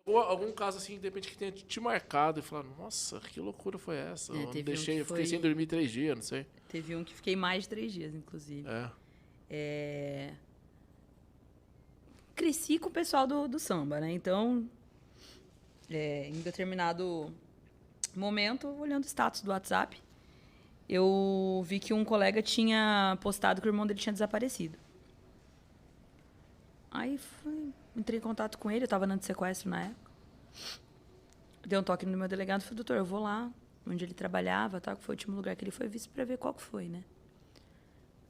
Ou algum caso assim, de repente, que tenha te marcado e falar, nossa, que loucura foi essa? Eu deixei, eu fiquei sem dormir 3 dias, não sei. Teve um que fiquei mais de 3 dias, inclusive. Cresci com o pessoal do samba, né? Então, em determinado momento, olhando o status do WhatsApp, eu vi que um colega tinha postado que o irmão dele tinha desaparecido. Aí entrei em contato com ele, eu estava andando de sequestro na época. Dei um toque no meu delegado e falei, doutor, eu vou lá, onde ele trabalhava, tá? Que foi o último lugar que ele foi visto para ver qual que foi, né?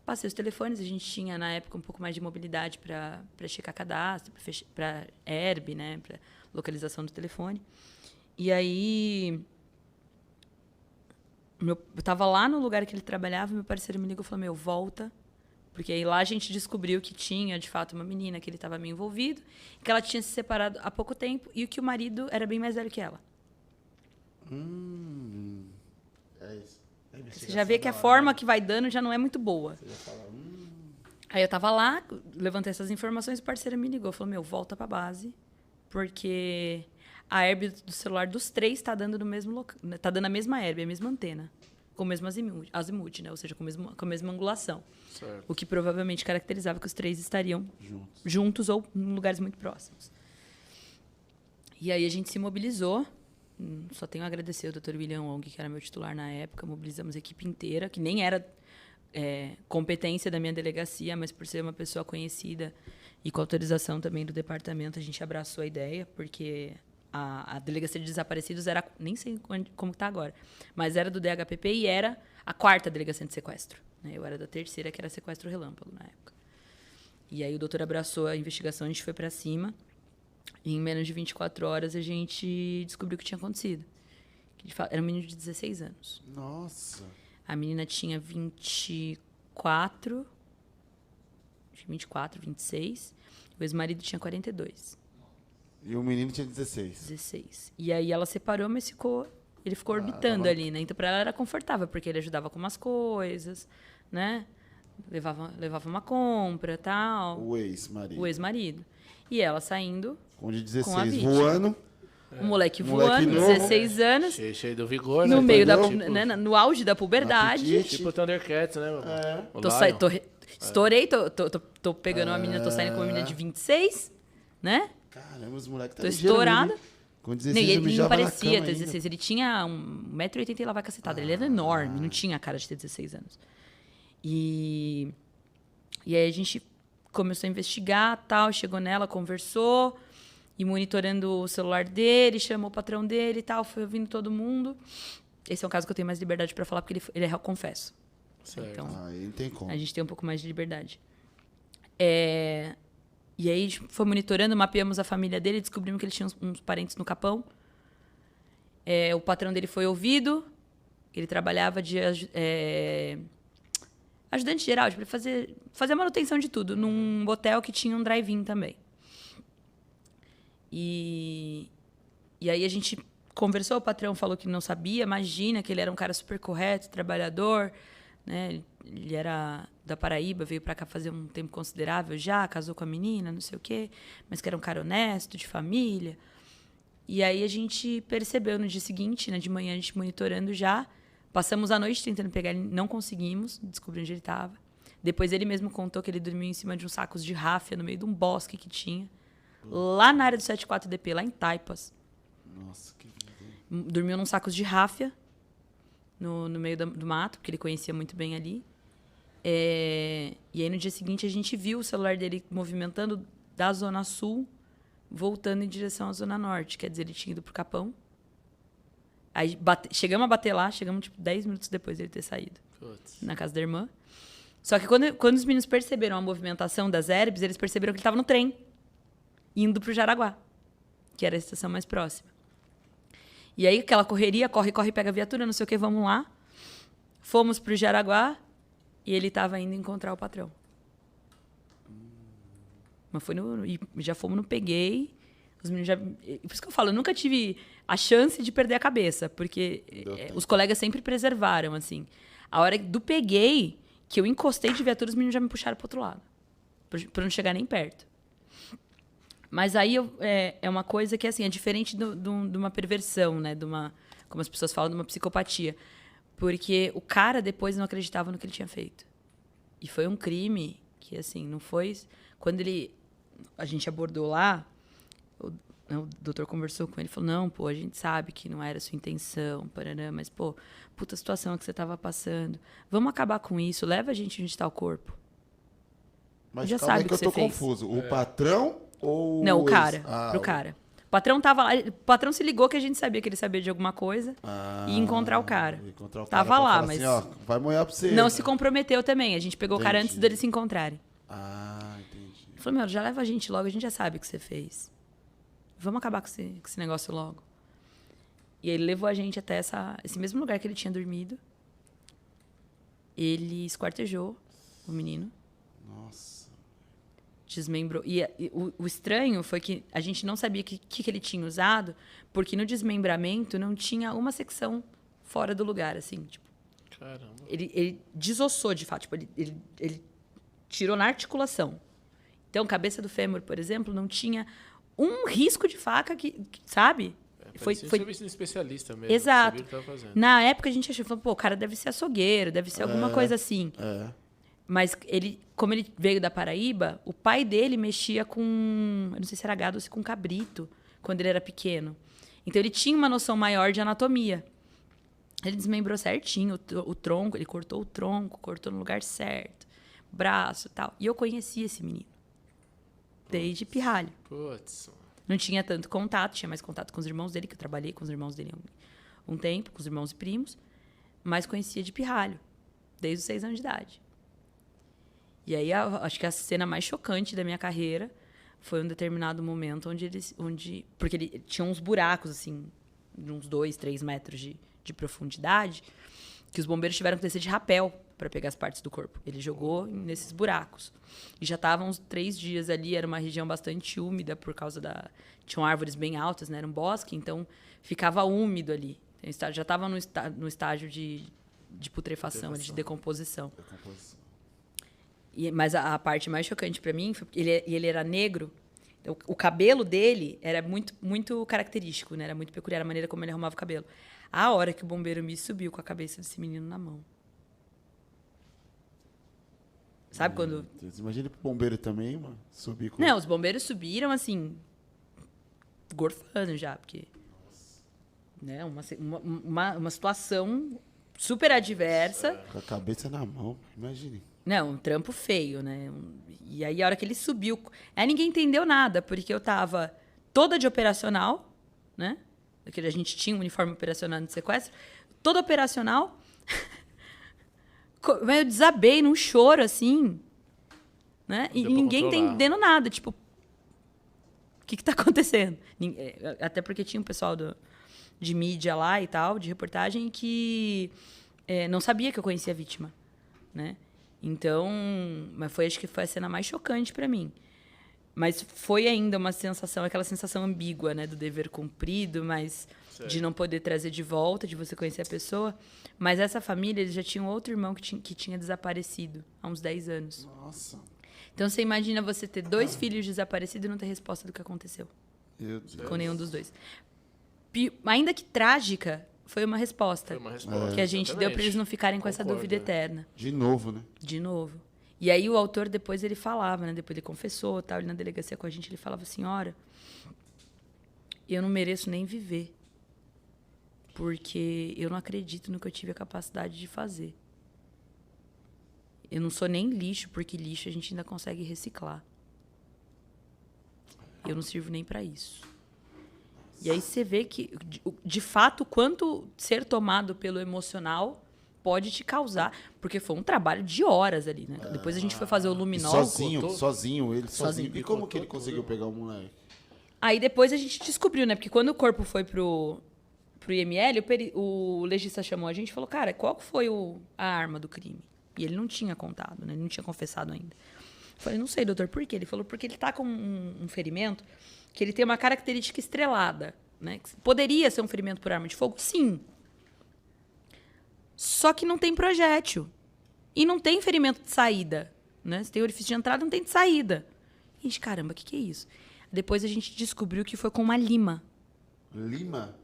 Passei os telefones, a gente tinha, na época, um pouco mais de mobilidade para checar cadastro, para ERB, né? Para localização do telefone. E aí, eu estava lá no lugar que ele trabalhava, meu parceiro me ligou e falou, volta. Porque aí lá a gente descobriu que tinha, de fato, uma menina que ele estava meio envolvido, que ela tinha se separado há pouco tempo e que o marido era bem mais velho que ela. É isso. Você já vê que a forma que vai dando já não é muito boa. Você já fala, Aí eu tava lá, levantei essas informações, o parceiro me ligou, falou, volta pra base, porque a herb do celular dos 3 tá dando no mesmo local, tá dando a mesma herb, a mesma antena, com o mesmo azimuth, né? Ou seja, com a mesma angulação. Certo. O que provavelmente caracterizava que os 3 estariam juntos ou em lugares muito próximos. E aí a gente se mobilizou. Só tenho a agradecer ao Dr. William Wong, que era meu titular na época. Mobilizamos a equipe inteira, que nem era competência da minha delegacia, mas por ser uma pessoa conhecida e com autorização também do departamento, a gente abraçou a ideia, porque a delegacia de desaparecidos era, nem sei como está agora, mas era do DHPP e era a 4ª delegacia de sequestro. Né? Eu era da 3ª, que era sequestro relâmpago na época. E aí o doutor abraçou a investigação, a gente foi para cima. E em menos de 24 horas a gente descobriu o que tinha acontecido. Que, de fato, era um menino de 16 anos. Nossa. A menina tinha 24, 26. O ex-marido tinha 42. E o menino tinha 16. 16. E aí ela separou, mas ele ficou orbitando ali, né? Então pra ela era confortável, porque ele ajudava com umas coisas, né? Levava uma compra e tal. O ex-marido. O ex-marido. E ela saindo com de 16 com a vítima. voando. O moleque voando, 16 anos. Cheio do vigor, no né? meio no auge da puberdade. Tipo Thundercats, né? Estourei, tô pegando uma menina, tô saindo com uma menina de 26, né? Caramba, os moleques tô estourada. Mesmo. Com 16 ele não parecia ter 16, ele tinha 1,80 m e lá vai cacetada. Ele era enorme, não tinha a cara de ter 16 anos. E aí a gente começou a investigar, tal, chegou nela, conversou, e monitorando o celular dele, chamou o patrão dele e tal, foi ouvindo todo mundo. Esse é um caso que eu tenho mais liberdade para falar, porque ele é confesso. Certo. Então, não tem como. A gente tem um pouco mais de liberdade. E aí a gente foi monitorando, mapeamos a família dele, descobrimos que ele tinha uns parentes no Capão. O patrão dele foi ouvido, ele trabalhava de ajudante geral, para fazer a manutenção de tudo, num hotel que tinha um drive-in também. E aí a gente conversou, o patrão falou que não sabia, imagina que ele era um cara super correto, trabalhador, né? Ele era da Paraíba, veio para cá fazer um tempo considerável já, casou com a menina, não sei o quê, mas que era um cara honesto, de família. E aí a gente percebeu no dia seguinte, né, de manhã, a gente monitorando já. Passamos a noite tentando pegar ele, não conseguimos descobrir onde ele estava. Depois ele mesmo contou que ele dormiu em cima de uns sacos de ráfia, no meio de um bosque que tinha, lá na área do 74DP, lá em Taipas. Nossa, que... Dormiu num sacos de ráfia, no meio do mato, porque ele conhecia muito bem ali. E aí no dia seguinte a gente viu o celular dele movimentando da Zona Sul, voltando em direção à Zona Norte. Quer dizer, ele tinha ido pro Capão. Aí chegamos a bater lá, chegamos 10 minutos depois dele ter saído. Putz. Na casa da irmã. Só que quando os meninos perceberam a movimentação das herbes, eles perceberam que ele estava no trem, indo pro Jaraguá, que era a estação mais próxima. E aí aquela correria, corre, pega a viatura, não sei o que, vamos lá. Fomos pro Jaraguá e ele estava indo encontrar o patrão. Mas já fomos no Peguei. Os meninos por isso que eu falo, eu nunca tive a chance de perder a cabeça, porque os colegas sempre preservaram, assim. A hora do Peguei, que eu encostei de viatura, os meninos já me puxaram pro outro lado, para não chegar nem perto. Mas aí é uma coisa que assim, é diferente de uma perversão, né? Como as pessoas falam, de uma psicopatia. Porque o cara depois não acreditava no que ele tinha feito. E foi um crime que, assim, não foi... Quando a gente abordou lá, o doutor conversou com ele e falou, não, pô, a gente sabe que não era a sua intenção, paraná, mas, pô, puta situação que você estava passando. Vamos acabar com isso, leva a gente onde está o corpo. Mas já calma sabe aí que eu tô confuso. O patrão ou Não, o cara. Ah, Pro cara. O patrão tava lá. O patrão se ligou que a gente sabia que ele sabia de alguma coisa e ia encontrar o cara. Tava lá, mas... Assim, ó, vai moer pra você. Não né? se comprometeu também. A gente pegou o cara antes deles se encontrarem. Entendi. Ele falou, já leva a gente logo, a gente já sabe o que você fez. Vamos acabar com esse negócio logo. E ele levou a gente até esse mesmo lugar que ele tinha dormido. Ele esquartejou o menino. Nossa. Desmembrou. E o estranho foi que a gente não sabia o que ele tinha usado, porque no desmembramento não tinha uma secção fora do lugar, assim, tipo. Caramba. Ele desossou, de fato. Tipo, ele tirou na articulação. Então, cabeça do fêmur, por exemplo, não tinha um risco de faca que sabe? Foi serviço de especialista mesmo. Exato. Sabia o que tava fazendo. Na época, a gente achou, pô, o cara deve ser açougueiro, deve ser alguma coisa assim. Mas como ele veio da Paraíba, o pai dele mexia com... Eu não sei se era gado ou se com cabrito, quando ele era pequeno. Então, ele tinha uma noção maior de anatomia. Ele desmembrou certinho o tronco, ele cortou o tronco, cortou no lugar certo, braço e tal. E eu conhecia esse menino. Desde pirralho. Putz. Não tinha tanto contato, tinha mais contato com os irmãos dele, que eu trabalhei com os irmãos dele um tempo, com os irmãos e primos, mas conhecia de pirralho, desde os 6 anos de idade. E aí, acho que a cena mais chocante da minha carreira foi um determinado momento porque ele tinha uns buracos, assim, de uns 2, 3 metros de profundidade, que os bombeiros tiveram que descer de rapel para pegar as partes do corpo. Ele jogou nesses buracos. E já estavam uns 3 dias ali, era uma região bastante úmida por causa tinham árvores bem altas, né? Era um bosque, então ficava úmido ali. Então, já estava no estágio de putrefação, de decomposição. Mas a parte mais chocante para mim foi porque ele era negro. Então, o cabelo dele era muito, muito característico, né? Era muito peculiar a maneira como ele arrumava o cabelo. A hora que o bombeiro me subiu com a cabeça desse menino na mão. Sabe quando... Imagina pro bombeiro também, mano, subir com... Não, os bombeiros subiram, assim, gorfando já, porque... Né, uma situação super adversa. Com a cabeça na mão, imagine. Não, um trampo feio, né? E aí, a hora que ele subiu... Aí ninguém entendeu nada, porque eu tava toda de operacional, né? Porque a gente tinha um uniforme operacional de sequestro. Toda operacional. Eu desabei num choro, assim. Né? E ninguém entendendo nada. Tipo, o que tá acontecendo? Até porque tinha um pessoal de mídia lá e tal, de reportagem, que não sabia que eu conhecia a vítima, né? Então, acho que foi a cena mais chocante para mim. Mas foi ainda uma sensação, aquela sensação ambígua, né? Do dever cumprido, mas de não poder trazer de volta, de você conhecer a pessoa. Mas essa família, eles já tinham outro irmão que tinha desaparecido há uns 10 anos. Nossa. Então, você imagina você ter 2 filhos desaparecidos e não ter resposta do que aconteceu. Meu Deus. Com nenhum dos 2. Ainda que trágica, foi uma resposta. Foi uma resposta. Que a gente deu para eles não ficarem com essa dúvida eterna. De novo, né? De novo. E aí o autor, depois ele falava, né? Depois ele confessou, tal, ele na delegacia com a gente, ele falava, senhora, eu não mereço nem viver. Porque eu não acredito no que eu tive a capacidade de fazer. Eu não sou nem lixo, porque lixo a gente ainda consegue reciclar. Eu não sirvo nem para isso. E aí você vê que, de fato, quanto ser tomado pelo emocional pode te causar. Porque foi um trabalho de horas ali, né? Depois a gente foi fazer o luminol. Sozinho. E como que ele conseguiu pegar o moleque? Aí depois a gente descobriu, né? Porque quando o corpo foi pro IML, o legista chamou a gente e falou, cara, qual foi a arma do crime? E ele não tinha contado, né? Ele não tinha confessado ainda. Eu falei, não sei, doutor, por quê? Ele falou, porque ele tá com um ferimento que ele tem uma característica estrelada, né? Poderia ser um ferimento por arma de fogo? Sim. Só que não tem projétil. E não tem ferimento de saída, né? Se tem orifício de entrada, não tem de saída. E a gente, caramba, o que é isso? Depois a gente descobriu que foi com uma lima. Lima?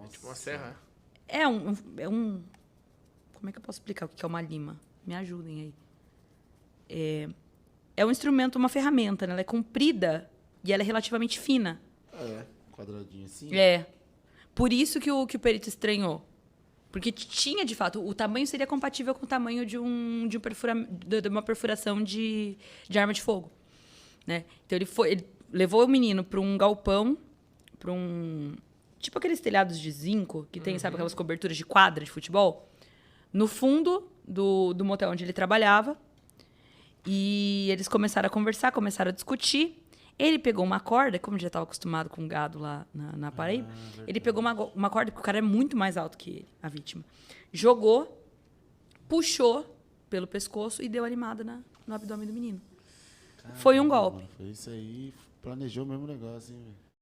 É tipo uma serra. É um... Como é que eu posso explicar o que é uma lima? Me ajudem aí. É um instrumento, uma ferramenta, né? Ela é comprida e ela é relativamente fina. Quadradinho assim. Por isso que o perito estranhou. Porque tinha, de fato, o tamanho seria compatível com o tamanho de uma perfuração de arma de fogo. Né? Então, ele levou o menino para um galpão, para um... Tipo aqueles telhados de zinco, que tem, sabe, aquelas coberturas de quadra de futebol? No fundo do motel onde ele trabalhava. E eles começaram a conversar, começaram a discutir. Ele pegou uma corda, como já estava acostumado com gado lá na Paraíba, ele pegou uma corda, porque o cara é muito mais alto que ele, a vítima. Jogou, puxou pelo pescoço e deu animada no abdômen do menino. Caramba, foi um golpe. Mano, foi isso aí, planejou o mesmo negócio, hein, velho?